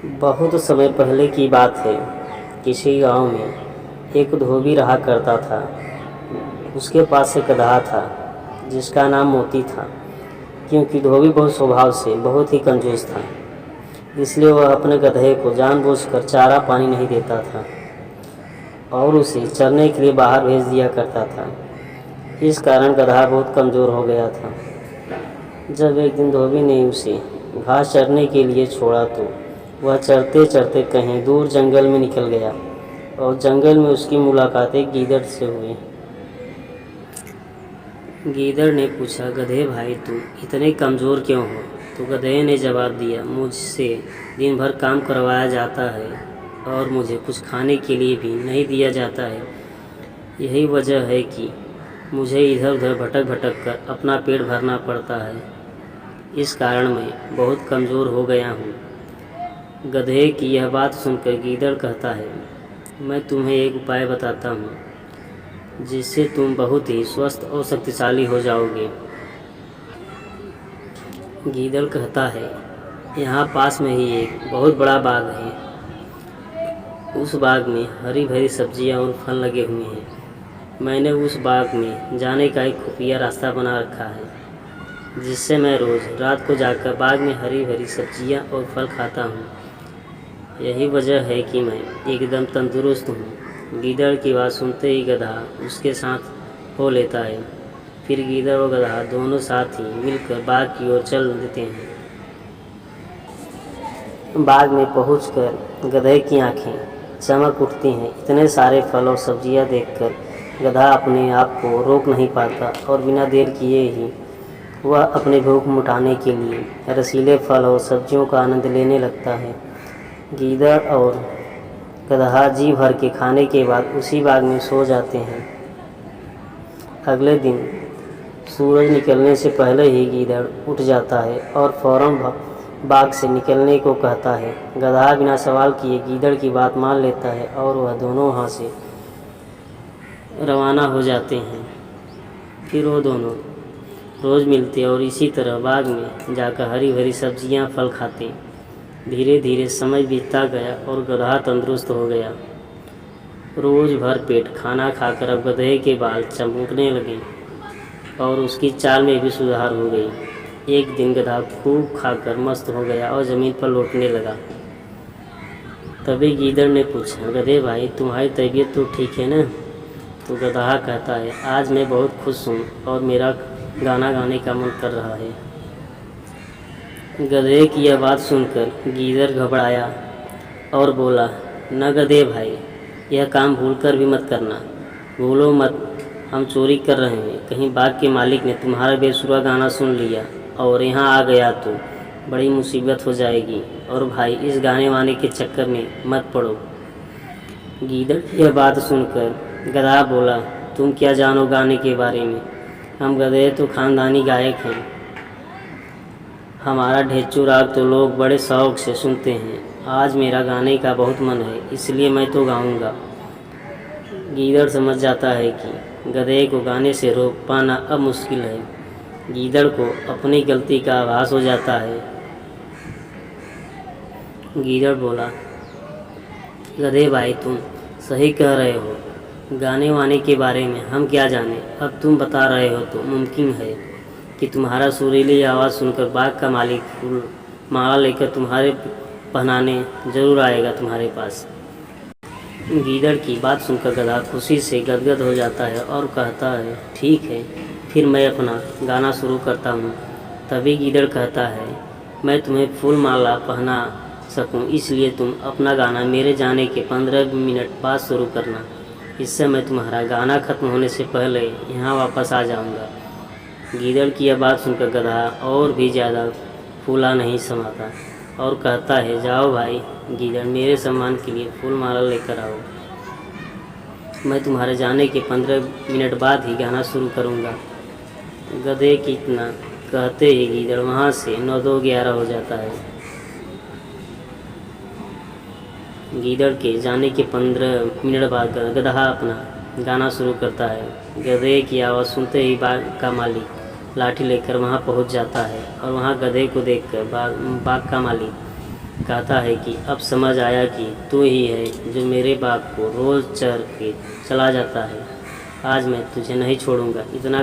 बहुत समय पहले की बात है। किसी गांव में एक धोबी रहा करता था। उसके पास एक गधा था जिसका नाम मोती था। क्योंकि धोबी बहुत स्वभाव से बहुत ही कंजूस था, इसलिए वह अपने गधे को जानबूझकर चारा पानी नहीं देता था और उसे चरने के लिए बाहर भेज दिया करता था। इस कारण गधा बहुत कमज़ोर हो गया था। जब एक दिन धोबी ने उसे घास चरने के लिए छोड़ा तो वह चरते चरते कहीं दूर जंगल में निकल गया और जंगल में उसकी मुलाकात एक गीदड़ से हुई। गीदड़ ने पूछा, गधे भाई तुम इतने कमज़ोर क्यों हो? तो गधे ने जवाब दिया, मुझसे दिन भर काम करवाया जाता है और मुझे कुछ खाने के लिए भी नहीं दिया जाता है। यही वजह है कि मुझे इधर उधर भटक भटक कर अपना पेट भरना पड़ता है। इस कारण मैं बहुत कमज़ोर हो गया हूँ। गधे की यह बात सुनकर गीदड़ कहता है, मैं तुम्हें एक उपाय बताता हूँ जिससे तुम बहुत ही स्वस्थ और शक्तिशाली हो जाओगे। गीदड़ कहता है, यहाँ पास में ही एक बहुत बड़ा बाग है। उस बाग में हरी भरी सब्जियाँ और फल लगे हुए हैं। मैंने उस बाग में जाने का एक खुफिया रास्ता बना रखा है, जिससे मैं रोज़ रात को जाकर बाग में हरी भरी सब्जियाँ और फल खाता हूँ। यही वजह है कि मैं एकदम तंदुरुस्त हूँ। गीदड़ की बात सुनते ही गधा उसके साथ हो लेता है। फिर गीदड़ और गधा दोनों साथ ही मिलकर बाग की ओर चल देते हैं। बाग में पहुंचकर गधे की आंखें चमक उठती हैं। इतने सारे फल और सब्जियां देखकर गधा अपने आप को रोक नहीं पाता और बिना देर किए ही वह अपनी भूख मिटाने के लिए रसीले फल और सब्जियों का आनंद लेने लगता है। गीदड़ और गधा जी भर के खाने के बाद उसी बाग में सो जाते हैं। अगले दिन सूरज निकलने से पहले ही गीदड़ उठ जाता है और फौरन बाग से निकलने को कहता है। गधा बिना सवाल किए गीदड़ की बात मान लेता है और वह दोनों वहाँ से रवाना हो जाते हैं। फिर वो दोनों रोज़ मिलते और इसी तरह बाग में जाकर हरी भरी सब्जियां फल खाते। धीरे धीरे समय बीतता गया और गधा तंदुरुस्त हो गया। रोज़ भर पेट खाना खाकर अब गधे के बाल चमकने लगे और उसकी चाल में भी सुधार हो गई। एक दिन गधा खूब खाकर मस्त हो गया और ज़मीन पर लौटने लगा। तभी गीदड़ ने पूछा, गधे भाई तुम्हारी तबीयत तो ठीक है ना? तो गधा कहता है, आज मैं बहुत खुश हूँ और मेरा गाना गाने का मन कर रहा है। गधे की यह बात सुनकर गीदड़ घबराया और बोला, न गधे भाई, यह काम भूलकर भी मत करना। भूलो मत, हम चोरी कर रहे हैं। कहीं बाग के मालिक ने तुम्हारा बेसुरा गाना सुन लिया और यहाँ आ गया तो बड़ी मुसीबत हो जाएगी। और भाई इस गाने वाने के चक्कर में मत पड़ो। गीदड़ की यह बात सुनकर गधा बोला, तुम क्या जानो गाने के बारे में? हम गधे तो खानदानी गायक हैं। हमारा ढेंचू राग तो लोग बड़े शौक से सुनते हैं। आज मेरा गाने का बहुत मन है, इसलिए मैं तो गाऊंगा। गीदड़ समझ जाता है कि गधे को गाने से रोक पाना अब मुश्किल है। गीदड़ को अपनी गलती का आभास हो जाता है। गीदड़ बोला, गधे भाई तुम सही कह रहे हो। गाने वाने के बारे में हम क्या जाने। अब तुम बता रहे हो तो मुमकिन है कि तुम्हारा सुरीली आवाज़ सुनकर बाग का मालिक फूल माला लेकर तुम्हारे पहनाने ज़रूर आएगा तुम्हारे पास। गीदड़ की बात सुनकर गधा खुशी से गदगद हो जाता है और कहता है, ठीक है, फिर मैं अपना गाना शुरू करता हूँ। तभी गीदड़ कहता है, मैं तुम्हें फूल माला पहना सकूँ, इसलिए तुम अपना गाना मेरे जाने के 15 मिनट बाद शुरू करना। इससे मैं तुम्हारा गाना ख़त्म होने से पहले यहाँ वापस आ जाऊँगा। गीदड़ की यह बात सुनकर गधा और भी ज़्यादा फूला नहीं समाता और कहता है, जाओ भाई गीदड़, मेरे सम्मान के लिए फूल माला लेकर आओ। मैं तुम्हारे जाने के 15 मिनट बाद ही गाना शुरू करूँगा। गधे की इतना कहते ही गीदड़ वहाँ से 9-2-11 हो जाता है। गीदड़ के जाने के 15 मिनट बाद गधा अपना गाना शुरू करता है। गधे की आवाज़ सुनते ही बाग का मालिक लाठी लेकर वहां पहुंच जाता है और वहां गधे को देखकर बाग का मालिक कहता है कि अब समझ आया कि तू ही है जो मेरे बाप को रोज़ चर के चला जाता है। आज मैं तुझे नहीं छोड़ूंगा। इतना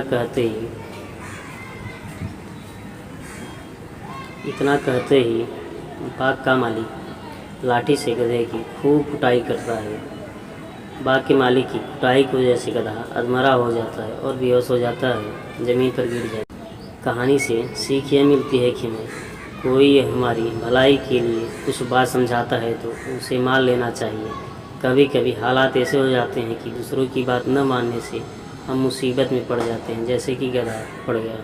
कहते ही बाग का मालिक लाठी से गधे की खूब कुटाई करता है। बाग के मालिक की कुटाई की वजह से गधा अधमरा हो जाता है और बेहोश हो जाता है, ज़मीन पर गिर जाता है। कहानी से सीख यह मिलती है कि हमें कोई हमारी भलाई के लिए कुछ बात समझाता है तो उसे मान लेना चाहिए। कभी कभी हालात ऐसे हो जाते हैं कि दूसरों की बात न मानने से हम मुसीबत में पड़ जाते हैं, जैसे कि गधा पड़ गया।